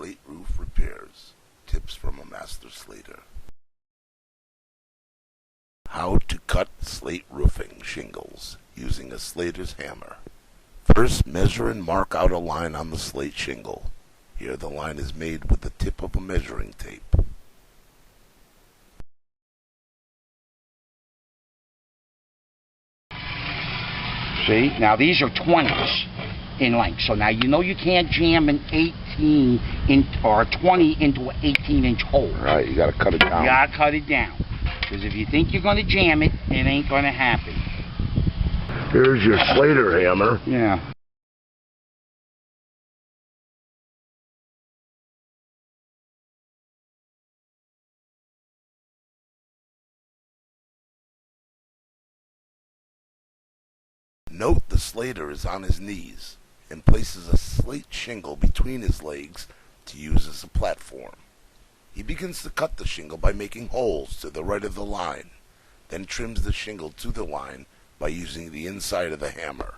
Slate Roof Repairs. Tips from a Master Slater. How to cut slate roofing shingles using a Slater's hammer. First, measure and mark out a line on the slate shingle. Here the line is made with the tip of a measuring tape. See, now these are 20s in length, so now you know you can't jam an 18 or a 20 into an 18-inch hole. Right, you gotta cut it down. You gotta cut it down, because if you think you're gonna jam it, it ain't gonna happen. Here's your Slater hammer. Yeah. Note the Slater is on his knees and places a slate shingle between his legs to use as a platform. He begins to cut the shingle by making holes to the right of the line, then trims the shingle to the line by using the inside of the hammer.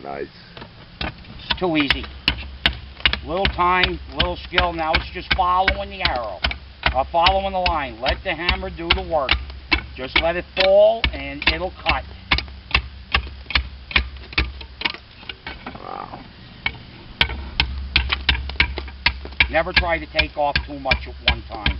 Nice. It's too easy. Little time, little skill. Now it's just following the arrow. Following the line. Let the hammer do the work. Just let it fall and it'll cut. Wow. Never try to take off too much at one time.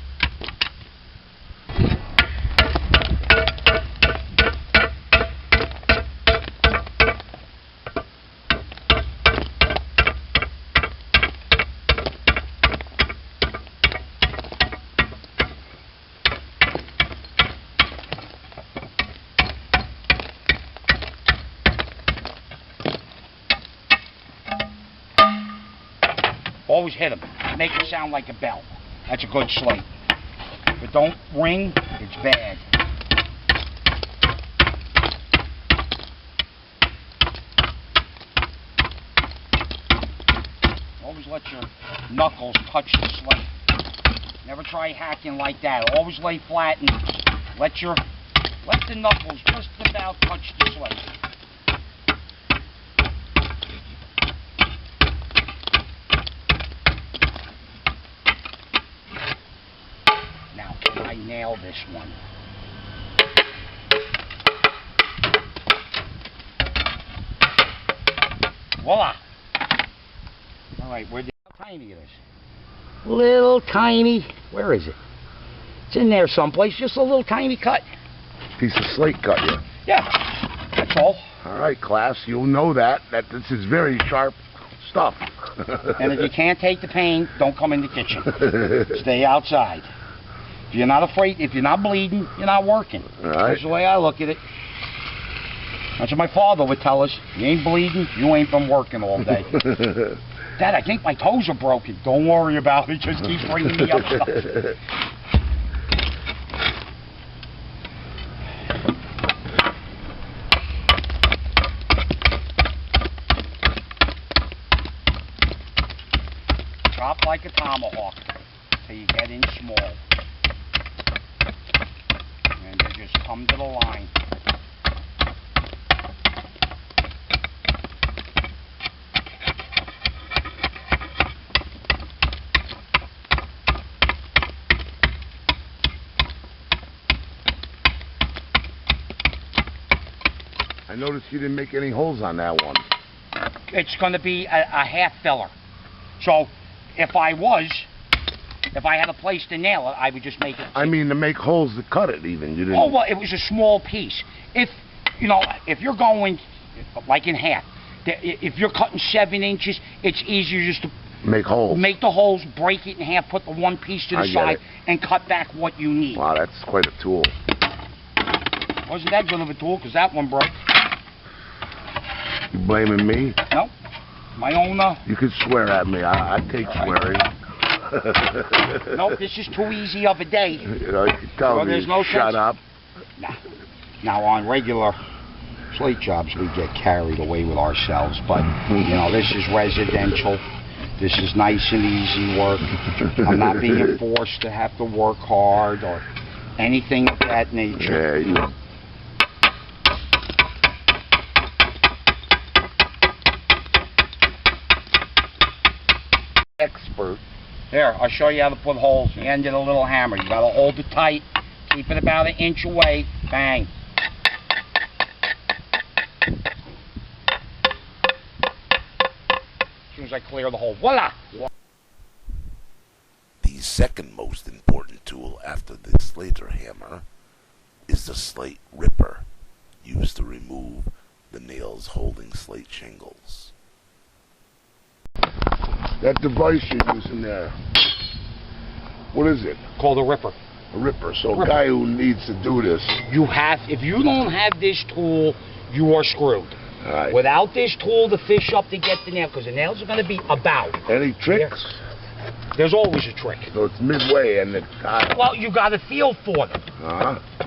Always hit them. Make it sound like a bell. That's a good slate. If it don't ring, it's bad. Always let your knuckles touch the slate. Never try hacking like that. Always lay flat and let the knuckles just about touch the slate. I nailed this one. Voila! Alright, how tiny it is? Little tiny. Where is it? It's in there someplace. Just a little tiny cut. Piece of slate cut you. Yeah, that's all. Alright, class, you'll know that this is very sharp stuff. And if you can't take the pain, don't come in the kitchen. Stay outside. If you're not afraid, if you're not bleeding, you're not working. Right. That's the way I look at it. That's what my father would tell us. You ain't bleeding, you ain't been working all day. Dad, I think my toes are broken. Don't worry about it. Just keep bringing me up stuff. Chop like a tomahawk till you get in small. And you just come to the line. I noticed you didn't make any holes on that one. It's going to be a half filler. So if I had a place to nail it, I would just make it. I mean, to make holes to cut it even. You didn't. Oh, well, it was a small piece. If you're going like in half, if you're cutting 7 inches, it's easier just to make holes. Make the holes, break it in half, put the one piece to the side, and cut back what you need. Wow, that's quite a tool. Wasn't that good of a tool, because that one broke. You blaming me? No. My own, You could swear at me. I take swearing. Nope, this is too easy of a day. You know, you can tell me, there's no shut sense. up. Nah. Now, on regular slate jobs, we get carried away with ourselves, but, this is residential. This is nice and easy work. I'm not being forced to have to work hard or anything of that nature. Yeah, expert. Here, I'll show you how to put holes in the end of the little hammer. You gotta hold it tight, keep it about 1 inch away, bang. As soon as I clear the hole, voila! The second most important tool after the Slater Hammer is the Slate Ripper, used to remove the nails holding slate shingles. That device you're using there, what is it? Called a ripper. A ripper. So a guy who needs to do this. If you don't have this tool, you are screwed. All right. Without this tool to fish up to get the nail, because the nails are going to be about. Any tricks? There's always a trick. So it's midway and it's Well, you got to feel for them.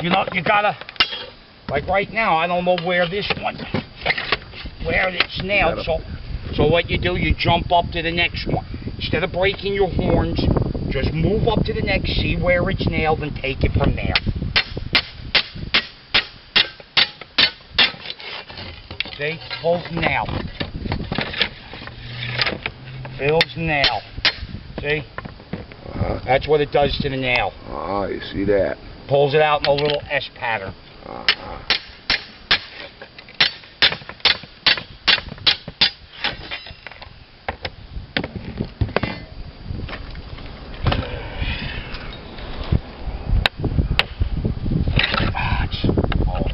You know, you got to, like right now, I don't know where it's nailed. So what you do, you jump up to the next one. Instead of breaking your horns, just move up to the next, see where it's nailed, and take it from there. See? Pulls the nail. Feels the nail. See? That's what it does to the nail. You see that? Pulls it out in a little S pattern.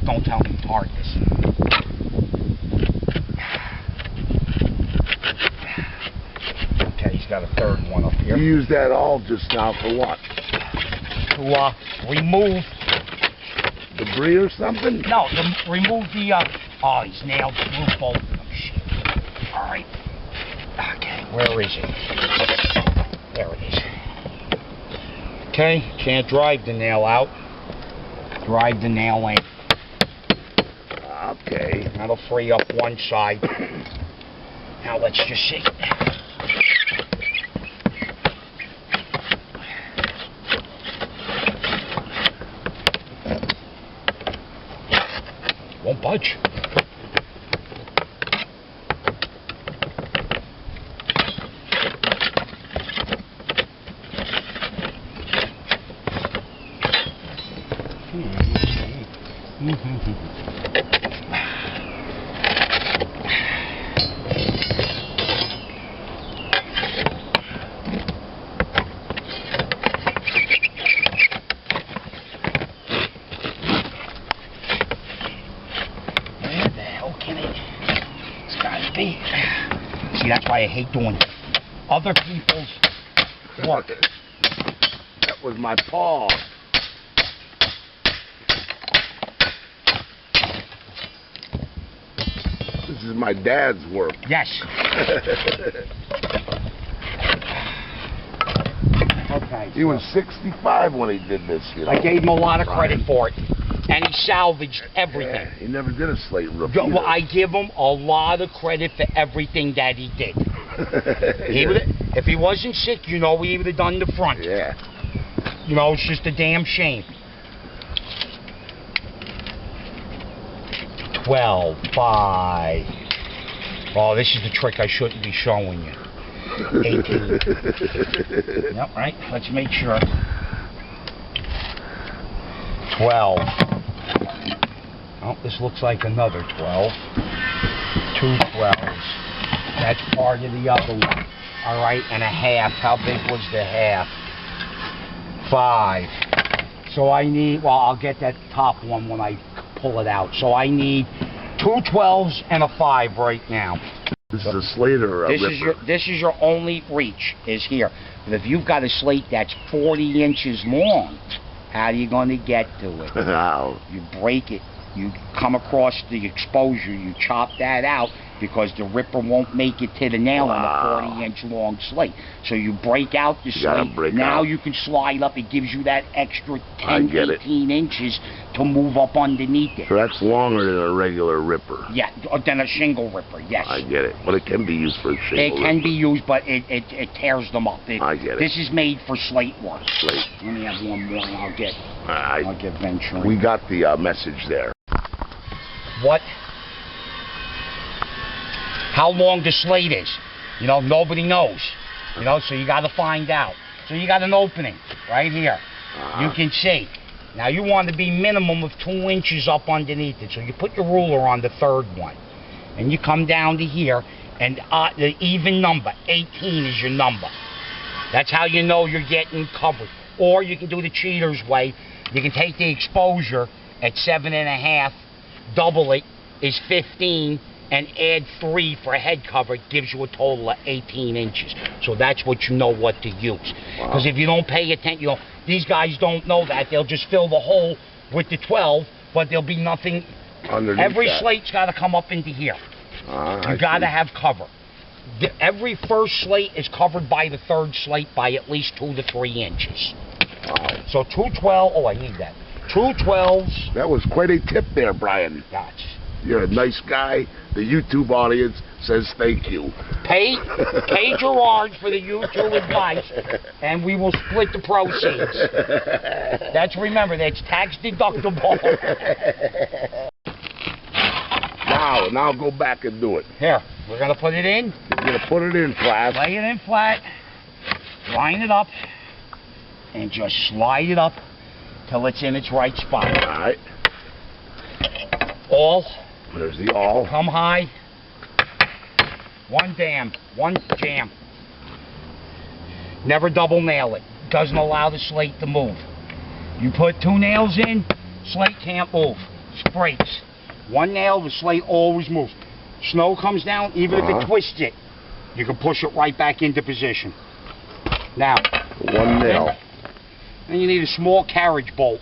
Don't tell me hard this. Okay, he's got a third one up here. You used that all just now for what? To remove debris or something? No, to remove the oh, he's nailed through both of them. Shit. All right. Okay, where is it? There it is. Okay, can't drive the nail out. Drive the nail in. Okay. That'll free up one side. Now let's just see. Won't budge. See, that's why I hate doing other people's work. That was my paw. This is my dad's work. Yes. Okay. He was 65 when he did this, you know. I gave him a lot of credit for it. And he salvaged everything. Yeah, he never did a slate ripper. Well, I give him a lot of credit for everything that he did. If he wasn't sick, you know, he would have done the front. Yeah. You know, it's just a damn shame. 12, 5. Oh, this is the trick I shouldn't be showing you. 18. Yep, right. Let's make sure. 12. Oh, this looks like another 12. 2 12s. That's part of the other one. All right, and a half. How big was the half? 5. So I need, well, I'll get that top one when I pull it out. So I need 2 12s and a 5 right now. This is a Slater Ripper. This is your only reach, is here. But if you've got a slate that's 40 inches long, how are you going to get to it? How? You break it. You come across the exposure. You chop that out. because the ripper won't make it to the nail on a 40-inch long slate. So you break out the slate. Now you can slide up. It gives you that extra 10, 18 inches to move up underneath it. So that's longer than a regular ripper. Yeah, than a shingle ripper, yes. I get it. But it can be used for a shingle It can be used, but it tears them up. I get it. This is made for slate work. Slate. Let me have one more and I'll get venturing. We got the message there. What? How long the slate is. You know, nobody knows. You know, so you got to find out. So you got an opening right here. You can see. Now you want to be minimum of 2 inches up underneath it. So you put your ruler on the third one. And you come down to here. And the even number, 18 is your number. That's how you know you're getting covered. Or you can do the cheater's way. You can take the exposure at 7.5, double it is 15, and add 3 for a head cover. It gives you a total of 18 inches. So that's what you know what to use. Because if you don't pay attention, you know, these guys don't know that. They'll just fill the hole with the 12, but there'll be nothing. Underneath every that. slate's got to come up into here. You got to have cover. Every first slate is covered by the third slate by at least 2 to 3 inches. Wow. So 2 12. Oh, I need that. 2 12s. That was quite a tip there, Brian. Gotcha. You're a nice guy. The YouTube audience says thank you. Pay Gerard for the YouTube advice, and we will split the proceeds. Remember, that's tax deductible. Now go back and do it. Here, we're going to put it in. You're going to put it in flat. Lay it in flat. Line it up. And just slide it up till it's in its right spot. All right. All. There's the all. Come high. One jam. Never double nail it. Doesn't allow the slate to move. You put 2 nails in, slate can't move. Breaks. 1 nail, the slate always moves. Snow comes down, even if it twists it, you can push it right back into position. Now. 1 nail. Then you need a small carriage bolt.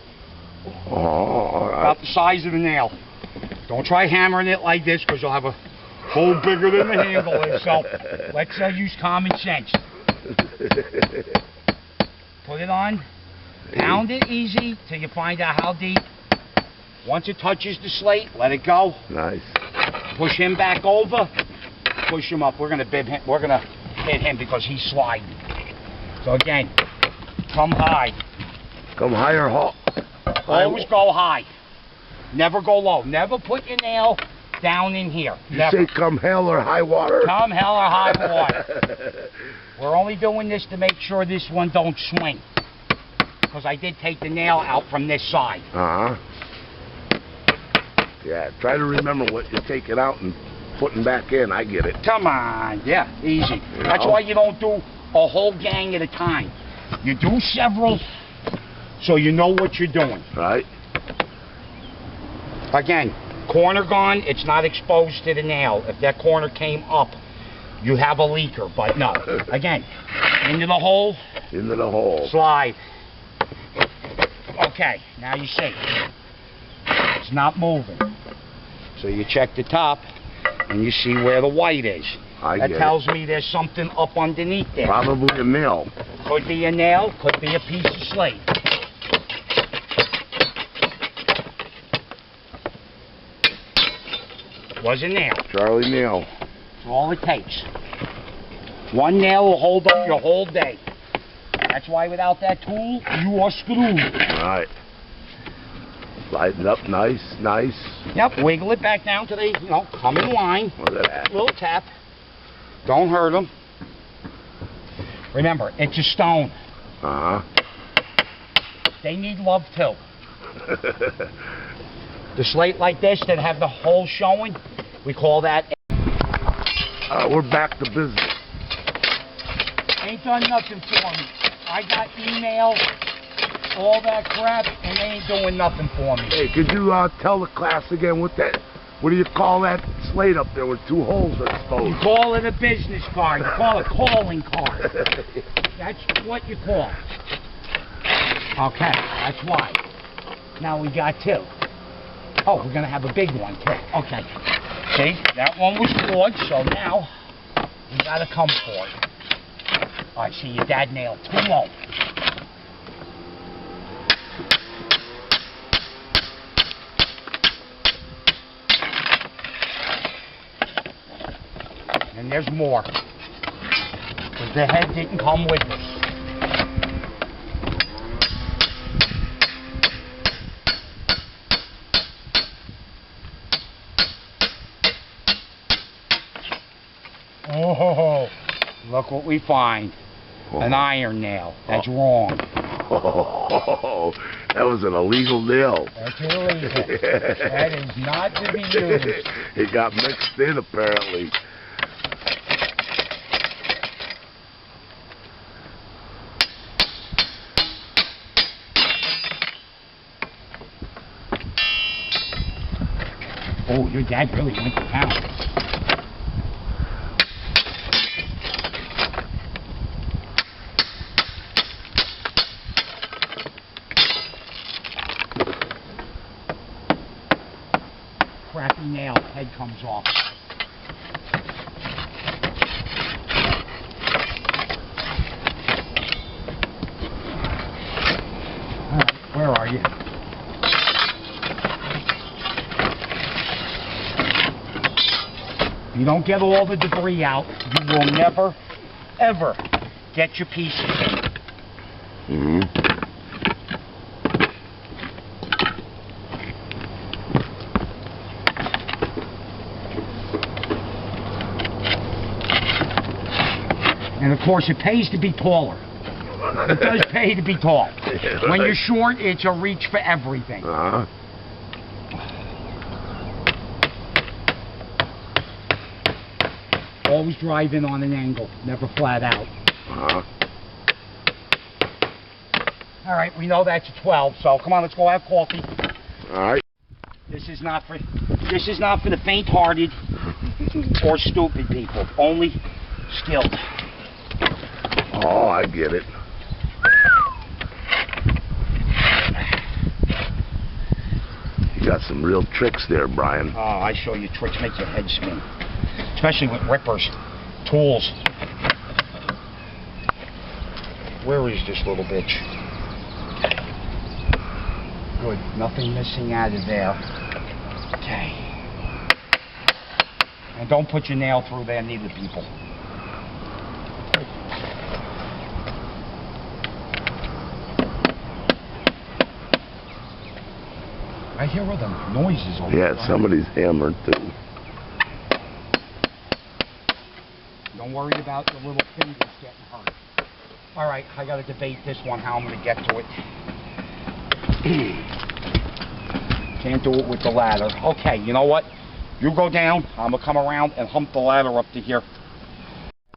All right. About the size of the nail. Don't try hammering it like this because you'll have a hole bigger than the handle is. So let's use common sense. Put it on. Pound it easy till you find out how deep. Once it touches the slate, let it go. Nice. Push him back over. Push him up. We're gonna bib him. We're gonna hit him because he's sliding. So again, come high. Come higher, Always go high. Never go low. Never put your nail down in here. Never. You say come hell or high water? Come hell or high water. We're only doing this to make sure this one don't swing. Because I did take the nail out from this side. Yeah, try to remember what you're taking out and putting back in. I get it. Come on. Yeah, easy. You That's know? why you don't do a whole gang at a time. You do several so you know what you're doing. Right. Again, corner gone, it's not exposed to the nail. If that corner came up, you have a leaker, but no. Again, into the hole. Into the hole. Slide. Okay, now you see. It's not moving. So you check the top, and you see where the white is. That tells me there's something up underneath there. Probably a nail. Could be a nail, could be a piece of slate. Was a nail. Charlie nail. That's all it takes. 1 nail will hold up your whole day. That's why without that tool, you are screwed. Right. Slide it up nice, nice. Yep, wiggle it back down to the, come in line. Look at that. Little tap. Don't hurt them. Remember, it's a stone. They need love too. The slate like this that have the hole showing, we call that. We're back to business. Ain't done nothing for me. I got email, all that crap, and they ain't doing nothing for me. Hey, could you tell the class again what do you call that slate up there with 2 holes exposed? You call it a business card. You call it a calling card. That's what you call it. Okay, that's why. Now we got 2. Oh, we're going to have a big one, too. Okay. See, that one was caught, so now we gotta come for it. Alright, see, your dad nailed too low. And there's more. Because the head didn't come with us. Oh, look what we find. An iron nail. That's wrong. Oh, that was an illegal nail. That's illegal. That is not to be used. It got mixed in, apparently. Oh, your dad really went to town. Crappy nail, head comes off. Alright, where are you? You don't get all the debris out, you will never, ever get your pieces in. Mm-hmm. And of course, it pays to be taller. It does pay to be tall. When you're short, it's a reach for everything. Uh-huh. Always drive in on an angle, never flat out. Uh-huh. All right, we know that's a 12, so come on, let's go have coffee. All right. This is not for the faint-hearted or stupid people. Only skilled. Oh, I get it. You got some real tricks there, Brian. Oh, I show you tricks, make your head spin. Especially with rippers, tools. Where is this little bitch? Good, nothing missing out of there. Okay. And don't put your nail through there neither, people. I hear all the noises over there. Yeah, somebody's hammered too. Don't worry about the little fingers getting hurt. All right, I got to debate this one, how I'm going to get to it. Can't do it with the ladder. Okay, you know what? You go down, I'm going to come around and hump the ladder up to here.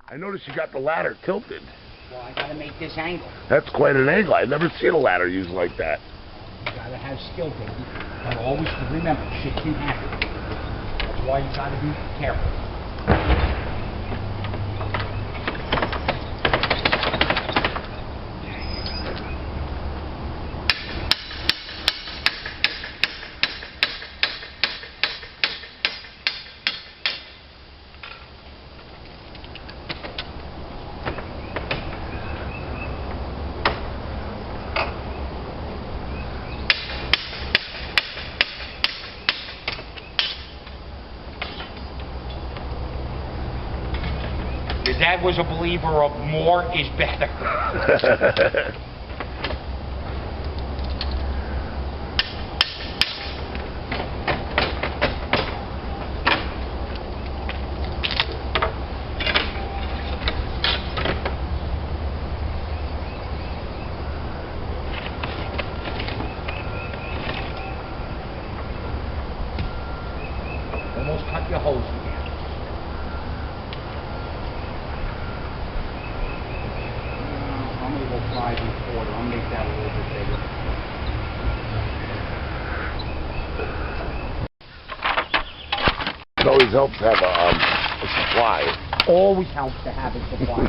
I noticed you got the ladder tilted. Well, I got to make this angle. That's quite an angle. I've never seen a ladder used like that. You got to have skill, baby. But always remember, shit can happen. That's why you got to be careful. Your dad was a believer of more is better. Almost cut your hose again. I'm going to go 5 1/4. I'll make that a little bit bigger. It always helps to have a supply. Always helps to have a supply.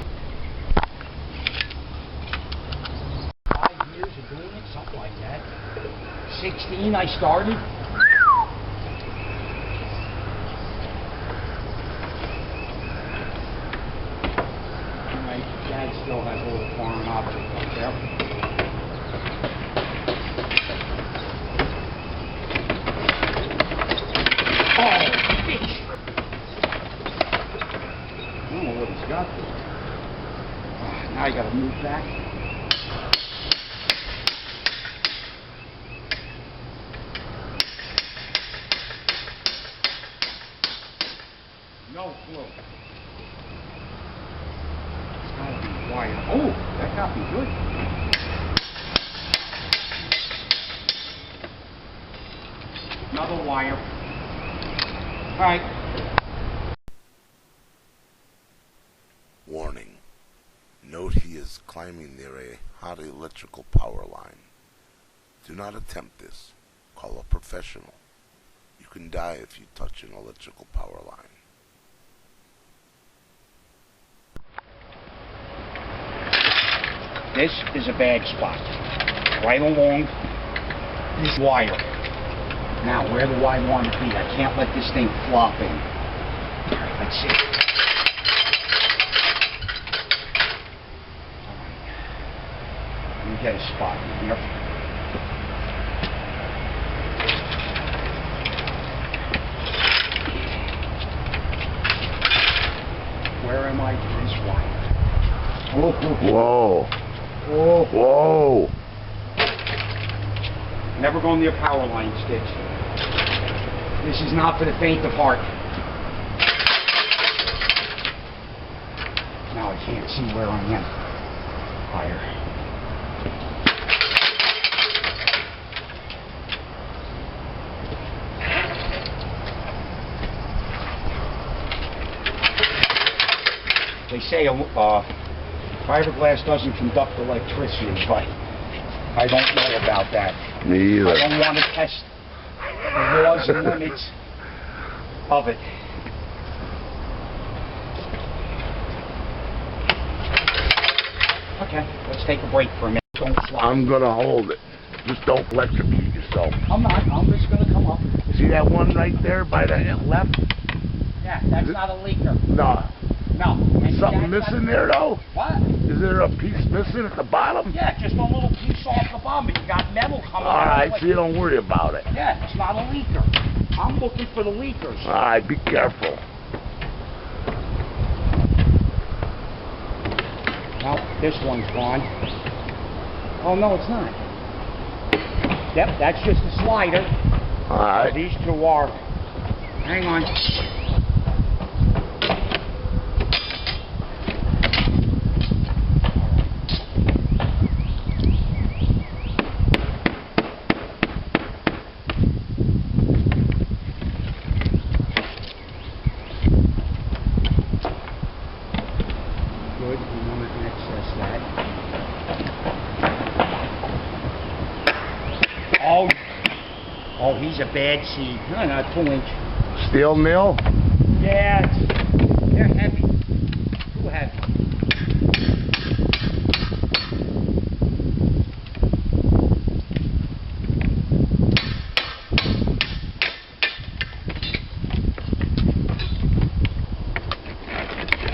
5 years of doing it, something like that. 16 I started. that. No clue. It's gotta be wire. Oh, that got me good. Another wire. All right. Warning. Note he is climbing near a hot electrical power line. Do not attempt this. Call a professional. You can die if you touch an electrical power line. This is a bad spot. Right along this wire. Now, where do I want to be? I can't let this thing flop in. Alright, let's see. Alright. Let me get a spot in here. Where am I to this wire? Whoa. Oh. Whoa. Never go near power lines, kids. This is not for the faint of heart. Now I can't see where I am. Higher. They say fiberglass doesn't conduct electricity, but I don't know about that. Me either. I don't want to test the laws and limits of it. Okay, let's take a break for a minute. Don't slide. I'm gonna hold it. Just don't electrocute yourself. I'm not. I'm just gonna come up. See that one right there by the left? Yeah, that's not a leaker. No. No. And Something that's missing not- there though? What? Is there a piece missing at the bottom? Yeah, just a little piece off the bottom, but you got metal coming out. Alright, Like- so you don't worry about it. Yeah, it's not a leaker. I'm looking for the leakers. Alright, be careful. Well, this one's gone. Oh, no, it's not. Yep, that's just a slider. Alright. These two are. Hang on. Good, we want to access that. Oh, he's a bad seed. No, not 2-inch. Steel mill? Yeah, they're heavy. Too heavy.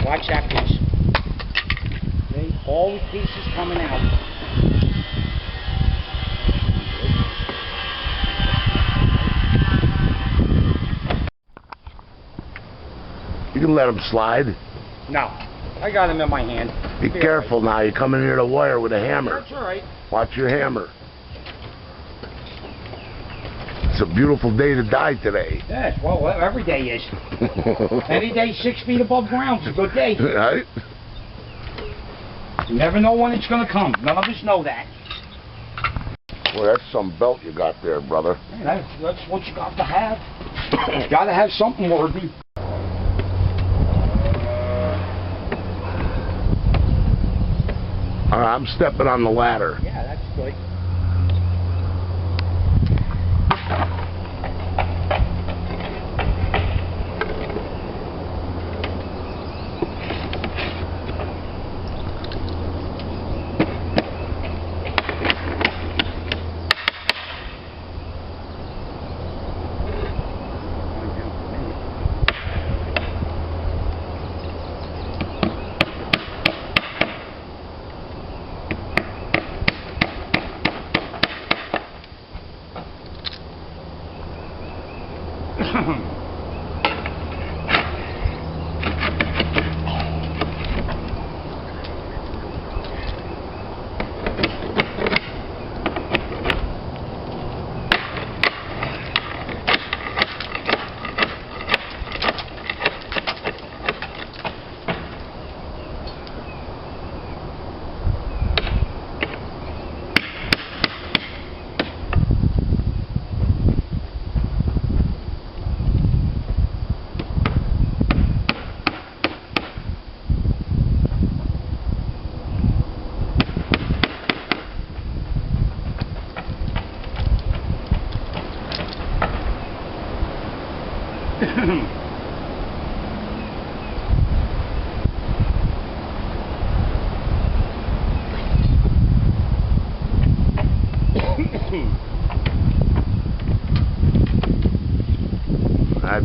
Watch that piece. Okay, all the pieces coming out. You can let them slide. No, I got him in my hand. Be careful now, you're coming near the wire with a hammer. That's all right. Watch your hammer. It's a beautiful day to die today. Yes, well, every day is. Any day 6 feet above ground is a good day. Right? You never know when it's going to come. None of us know that. Well, that's some belt you got there, brother. Hey, that's what you got to have. You got to have something worthy. All right, I'm stepping on the ladder. Yeah, that's good.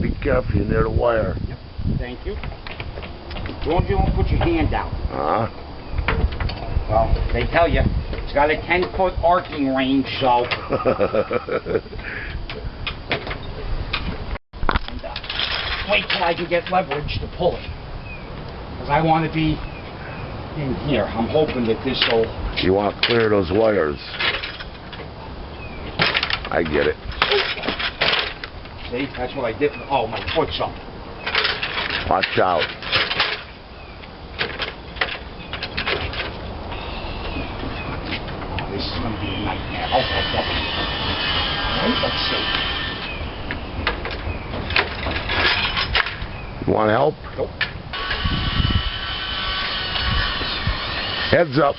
Be careful, you're near the wire. Yep. Thank you. As long as you don't put your hand out. Well, they tell you it's got a 10-foot arcing range, so. And, wait till I can get leverage to pull it, because I want to be in here. I'm hoping that this will. You want to clear those wires. I get it. See, that's what I did. Oh, my foot's up. Watch out. Oh, this is going to be a nightmare. Oh, let's see. You want help? Nope. Heads up.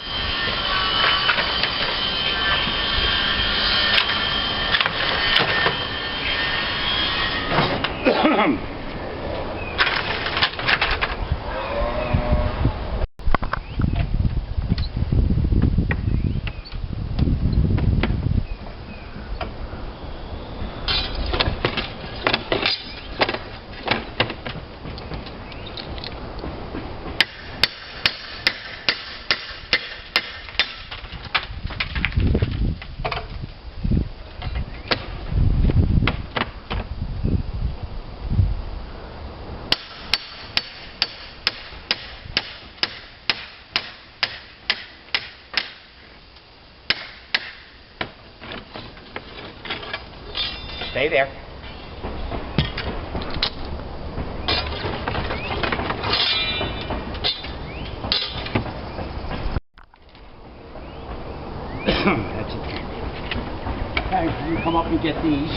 Stay there. That's it. Okay, you come up and get these.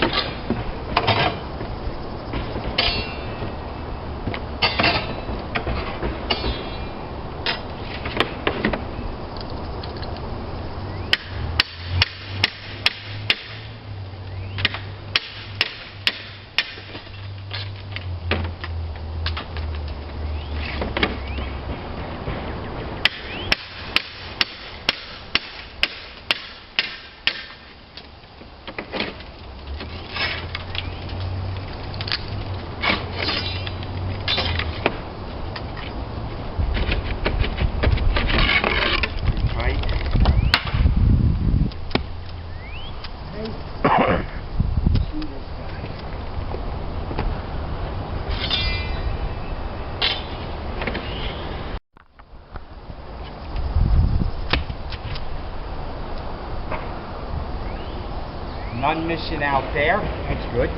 None missing out there. That's good.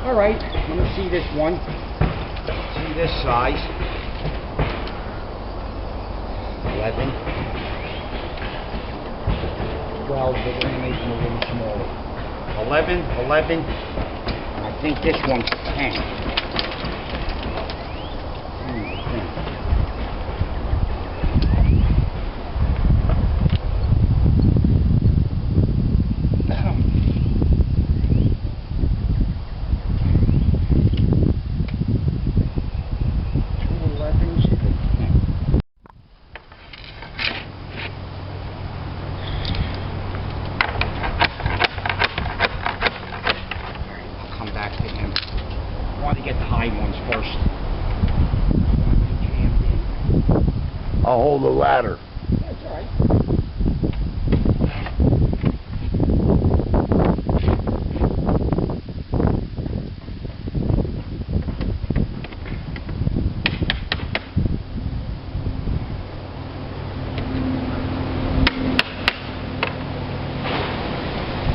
All right, let me see this one. See this size. 11. 12, but we're going to make them a little smaller. 11, 11. I think this one's 10. I'll hold the ladder. That's all right.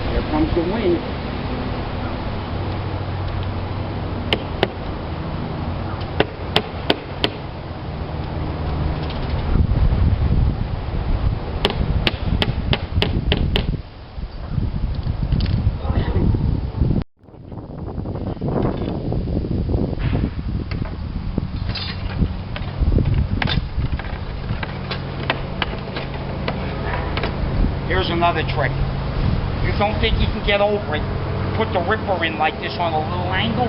Here comes the wind. Here's another trick. You don't think you can get over it? Put the ripper in like this on a little angle.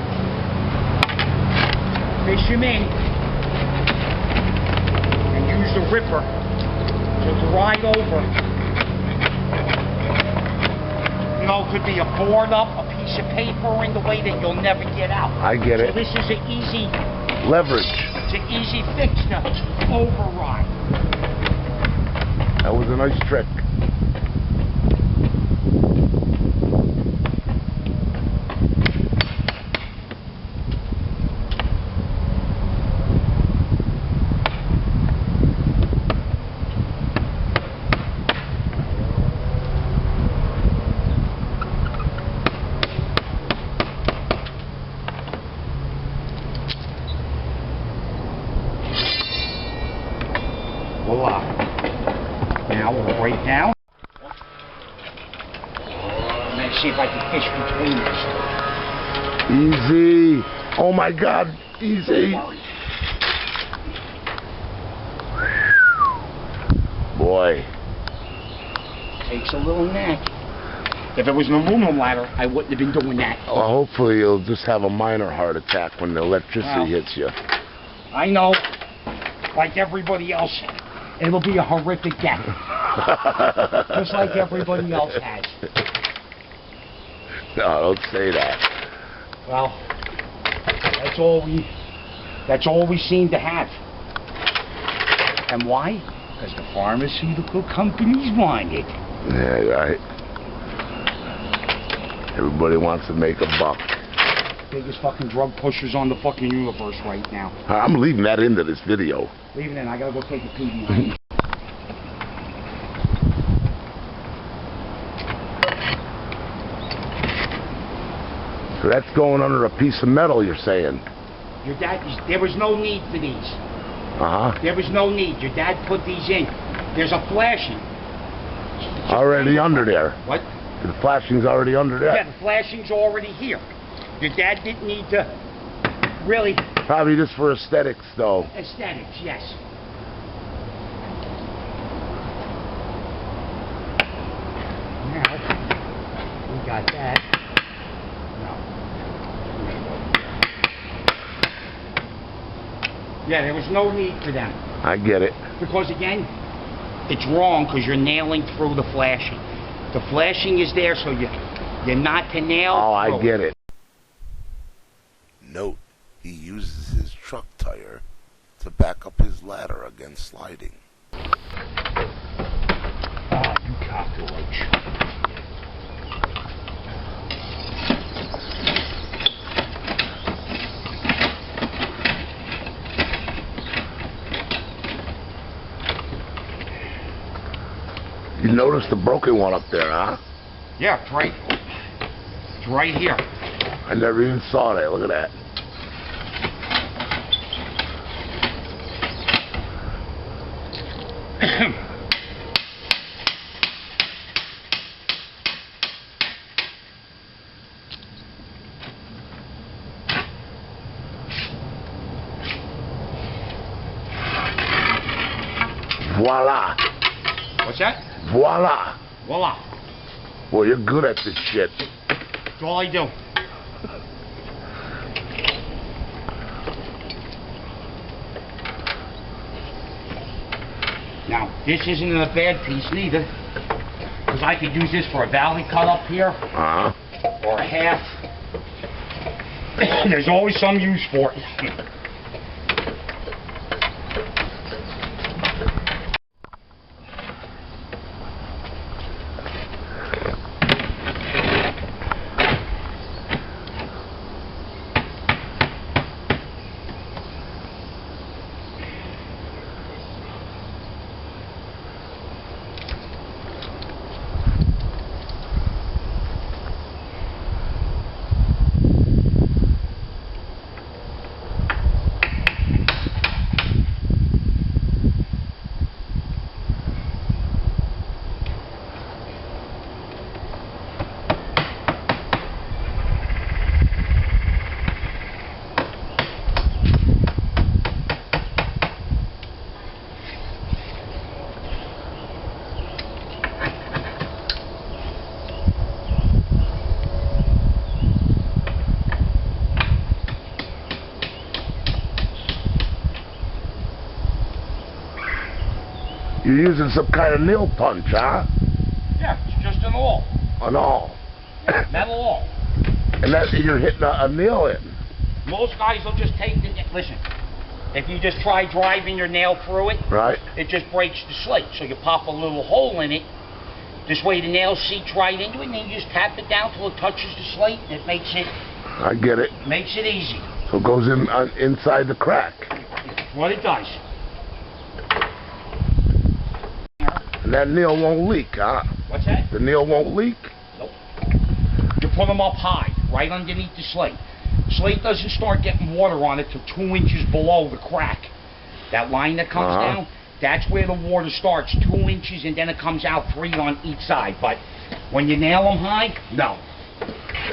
Fish him in. And use the ripper to ride over. could be a board up, a piece of paper in the way that you'll never get out. I get So it. this is an easy, Leverage. it's an easy fix to override. That was a nice trick. Voila. Now we'll break down. And then see if I can fish between this. Easy. Oh my God. Easy. Boy. Takes a little knack. If it was an aluminum ladder, I wouldn't have been doing that. Well, hopefully you'll just have a minor heart attack when the electricity hits you. I know, like everybody else, it'll be a horrific death. Just like everybody else has. No, don't say that. Well, that's all we seem to have. And why? Because the pharmaceutical companies want it. Yeah, right. Everybody wants to make a buck. Biggest fucking drug pushers on the fucking universe right now. I'm leaving that into this video. Leave it in, I gotta go take a pee. So that's going under a piece of metal, you're saying? Your dad, there was no need for these. Uh-huh. There was no need. Your dad put these in. There's a flashing. Already under there. What? The flashing's already under there. Yeah, the flashing's already here. Your dad didn't need to really... Probably just for aesthetics, though. Aesthetics, yes. Now, we got that. No. Yeah, there was no need for them. I get it. Because again, it's wrong because you're nailing through the flashing. The flashing is there so you're not to nail Oh, I through. get it. Note, he uses his truck tire to back up his ladder against sliding. Ah, you cockroach. You noticed the broken one up there, huh? Yeah, it's right here. I never even saw that. Look at that. Voila. What's that? Voila. Voila. Boy, you're good at this shit. That's all I do. Now, this isn't a bad piece neither, because I could use this for a valley cut up here, Uh-huh. or a half. There's always some use for it. You're using some kind of nail punch, huh? Yeah, it's just an awl. An awl. Metal all. And that you're hitting a nail in. Most guys will just take the, listen, if you just try driving your nail through it, Right. it just breaks the slate. So you pop a little hole in it. This way the nail seeps right into it, and then you just tap it down till it touches the slate, and it makes it Makes it easy. So it goes in inside the crack. That's what it does. And that nail won't leak, huh? What's that? The nail won't leak? Nope. You put them up high, right underneath the slate. Slate doesn't start getting water on it till 2 inches below the crack. That line that comes down, that's where the water starts, 2 inches, and then it comes out 3 on each side. But when you nail them high, no.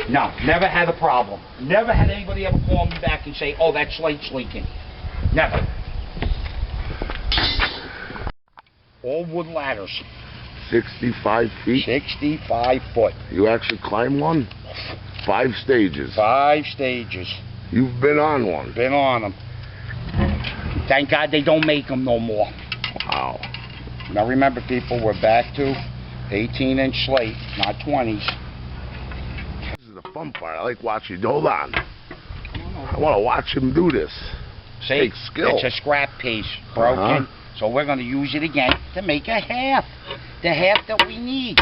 No, never had a problem. Never had anybody ever call me back and say, oh, that slate's leaking. Never. All wood ladders. 65 feet? 65 foot. You actually climb one? 5 stages. 5 stages. You've been on one. Been on them. Thank God they don't make them no more. Wow. Now remember, people, we're back to 18-inch slate, not 20s. This is the fun part. I like watching. Hold on. I want to watch him do this. See, Takes skill. it's a scrap piece, broken. So we're going to use it again to make a half. The half that we need.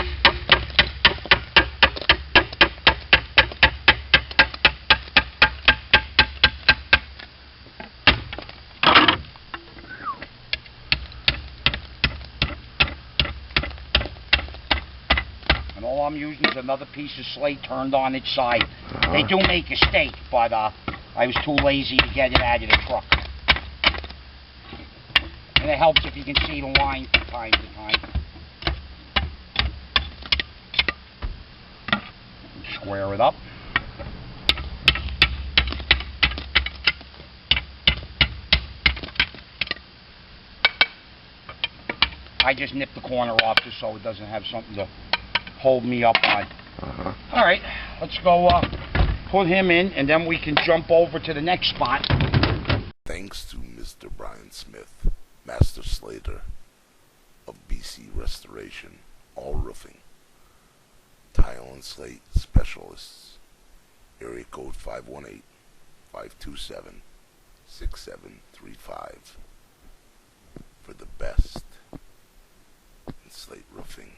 And all I'm using is another piece of slate turned on its side. They do make a stake, but I was too lazy to get it out of the truck. And it helps if you can see the line from time to time. Square it up. I just nip the corner off just so it doesn't have something to hold me up on. All right, let's go put him in, and then we can jump over to the next spot. Thanks to Mr. Brian Smith, Master Slater of BC Restoration, All Roofing, Tile and Slate Specialists, area code 518-527-6735, for the best in slate roofing.